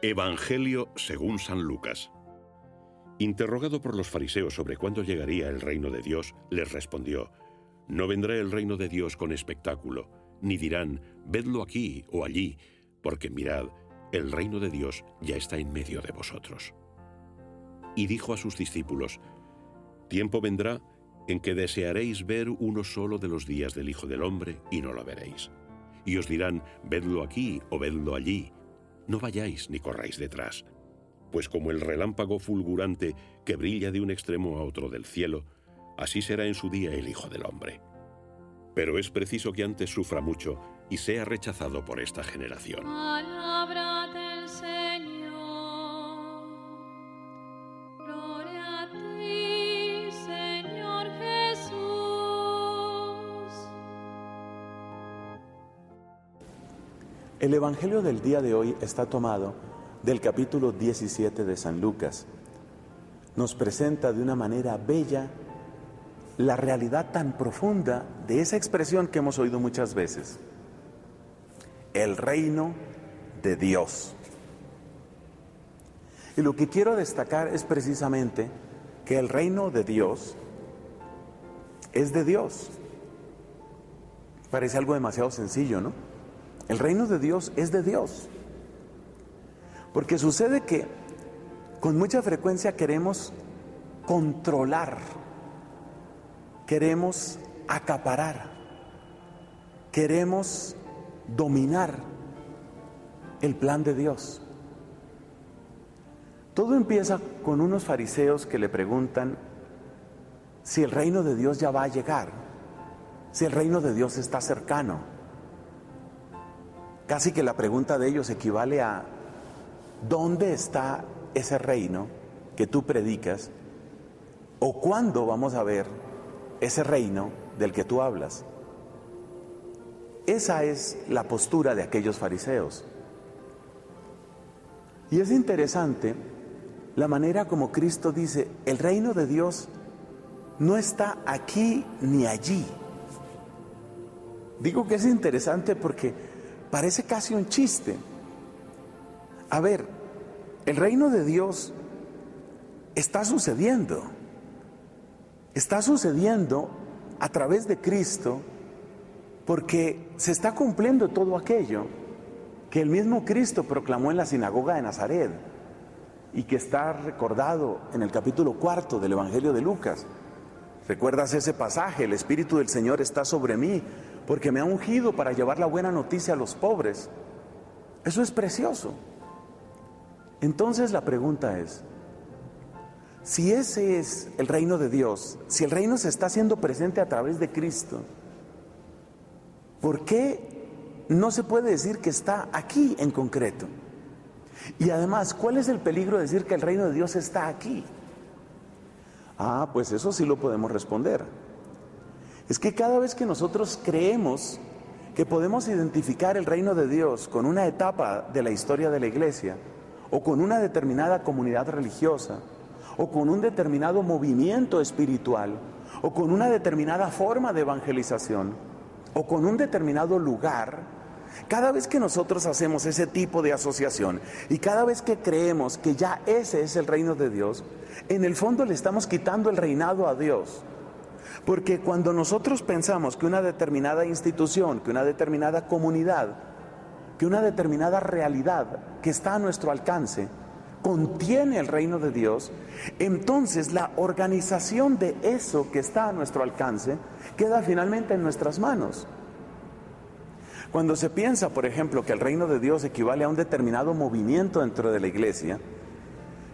Evangelio según San Lucas. Interrogado por los fariseos sobre cuándo llegaría el reino de Dios, les respondió: No vendrá el reino de Dios con espectáculo, ni dirán, vedlo aquí o allí, porque mirad, el reino de Dios ya está en medio de vosotros. Y dijo a sus discípulos: Tiempo vendrá en que desearéis ver uno solo de los días del Hijo del Hombre y no lo veréis. Y os dirán, vedlo aquí o vedlo allí. No vayáis ni corráis detrás. Pues como el relámpago fulgurante que brilla de un extremo a otro del cielo, así será en su día el Hijo del Hombre. Pero es preciso que antes sufra mucho y sea rechazado por esta generación. Palabra del Señor. Gloria a ti, Señor Jesús. El Evangelio del día de hoy está tomado del capítulo 17 de San Lucas. Nos presenta de una manera bella la realidad tan profunda de esa expresión que hemos oído muchas veces: el reino de Dios. Y lo que quiero destacar es precisamente que el reino de Dios es de Dios. Parece algo demasiado sencillo, ¿no? El reino de Dios es de Dios. Porque sucede que con mucha frecuencia queremos controlar, queremos acaparar, queremos dominar el plan de Dios. Todo empieza con unos fariseos que le preguntan si el reino de Dios ya va a llegar, si el reino de Dios está cercano. Casi que la pregunta de ellos equivale a: ¿dónde está ese reino que tú predicas? ¿O cuándo vamos a ver ese reino del que tú hablas? Esa es la postura de aquellos fariseos. Y es interesante la manera como Cristo dice: el reino de Dios no está aquí ni allí. Digo que es interesante porque parece casi un chiste. A ver, el reino de Dios está sucediendo. Está sucediendo a través de Cristo, porque se está cumpliendo todo aquello que el mismo Cristo proclamó en la sinagoga de Nazaret y que está recordado en el capítulo 4 del Evangelio de Lucas. ¿Recuerdas ese pasaje? El Espíritu del Señor está sobre mí porque me ha ungido para llevar la buena noticia a los pobres. Eso es precioso. Entonces la pregunta es: si ese es el reino de Dios, si el reino se está haciendo presente a través de Cristo, ¿por qué no se puede decir que está aquí en concreto? Y además, ¿cuál es el peligro de decir que el reino de Dios está aquí? Pues eso sí lo podemos responder. Es que cada vez que nosotros creemos que podemos identificar el reino de Dios con una etapa de la historia de la iglesia, o con una determinada comunidad religiosa, o con un determinado movimiento espiritual, o con una determinada forma de evangelización, o con un determinado lugar, cada vez que nosotros hacemos ese tipo de asociación y cada vez que creemos que ya ese es el reino de Dios, en el fondo le estamos quitando el reinado a Dios. Porque cuando nosotros pensamos que una determinada institución, que una determinada comunidad, que una determinada realidad que está a nuestro alcance contiene el reino de Dios, entonces la organización de eso que está a nuestro alcance queda finalmente en nuestras manos. Cuando se piensa, por ejemplo, que el reino de Dios equivale a un determinado movimiento dentro de la iglesia,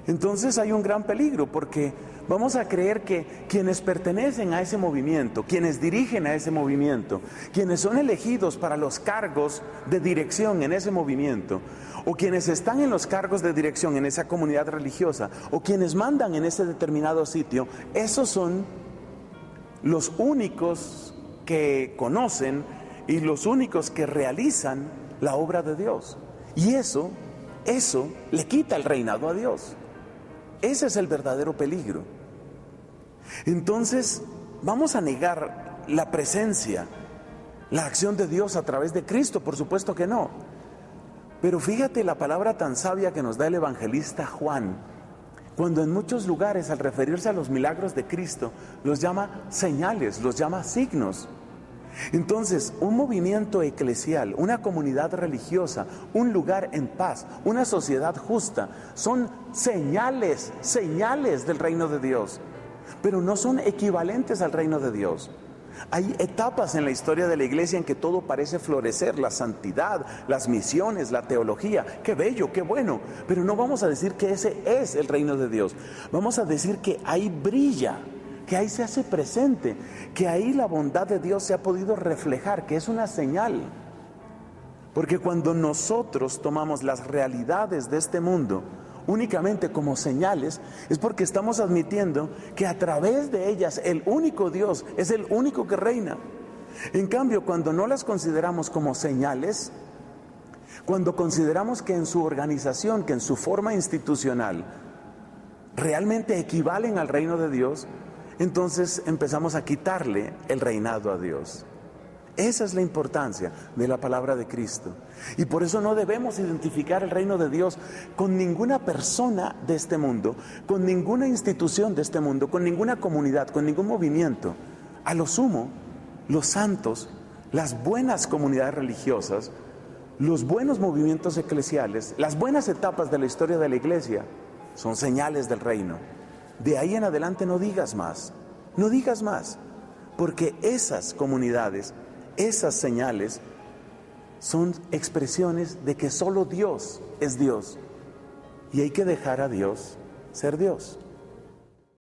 entonces hay un gran peligro, porque vamos a creer que quienes pertenecen a ese movimiento, quienes dirigen a ese movimiento, quienes son elegidos para los cargos de dirección en ese movimiento, o quienes están en los cargos de dirección en esa comunidad religiosa, o quienes mandan en ese determinado sitio, esos son los únicos que conocen y los únicos que realizan la obra de Dios. Y eso le quita el reinado a Dios. Ese es el verdadero peligro. Entonces, ¿vamos a negar la presencia, la acción de Dios a través de Cristo? Por supuesto que no. Pero fíjate la palabra tan sabia que nos da el evangelista Juan, cuando en muchos lugares al referirse a los milagros de Cristo los llama señales, los llama signos. Entonces, un movimiento eclesial, una comunidad religiosa, un lugar en paz, una sociedad justa, son señales del reino de Dios, pero no son equivalentes al reino de Dios. Hay etapas en la historia de la iglesia en que todo parece florecer, la santidad, las misiones, la teología, qué bello, qué bueno, pero no vamos a decir que ese es el reino de Dios, vamos a decir que ahí brilla, que ahí se hace presente, que ahí la bondad de Dios se ha podido reflejar, que es una señal. Porque cuando nosotros tomamos las realidades de este mundo únicamente como señales, es porque estamos admitiendo que a través de ellas el único Dios es el único que reina. En cambio, cuando no las consideramos como señales, cuando consideramos que en su organización, que en su forma institucional, realmente equivalen al reino de Dios, entonces empezamos a quitarle el reinado a Dios. Esa es la importancia de la palabra de Cristo. Y por eso no debemos identificar el reino de Dios con ninguna persona de este mundo, con ninguna institución de este mundo, con ninguna comunidad, con ningún movimiento. A lo sumo, los santos, las buenas comunidades religiosas, los buenos movimientos eclesiales, las buenas etapas de la historia de la iglesia, son señales del reino. De ahí en adelante no digas más, porque esas comunidades, esas señales son expresiones de que solo Dios es Dios y hay que dejar a Dios ser Dios.